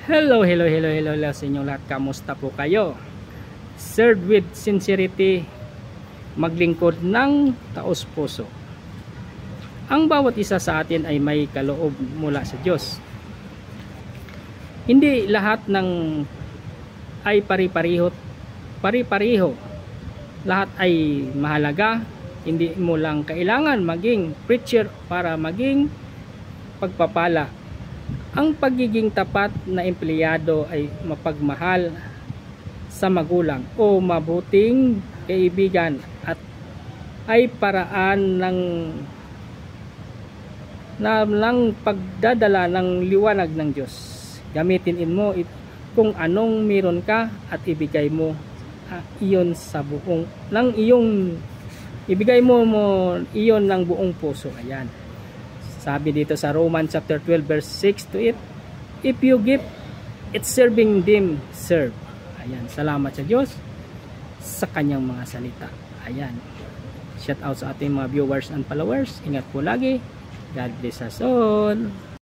Hello sa inyong lahat. Kamusta po kayo? Serve with sincerity, maglingkod ng taos puso. Ang bawat isa sa atin ay may kaloob mula sa Diyos. Hindi lahat ng ay pari-pariho. Lahat ay mahalaga. Hindi mo lang kailangan maging preacher para maging pagpapala. Ang pagiging tapat na empleyado ay mapagmahal sa magulang o mabuting kaibigan at ay paraan ng pagdadala ng liwanag ng Diyos. Gamitin mo kung anong meron ka at ibigay mo iyon sa buong iyon ng buong puso. Ayan. Sabi dito sa Romans chapter 12 verse 6 to 8, if you give, it's serving them, serve. Ayan, salamat sa Diyos sa kanyang mga salita. Ayan. Shout out sa ating mga viewers and followers. Ingat po lagi. God bless us all.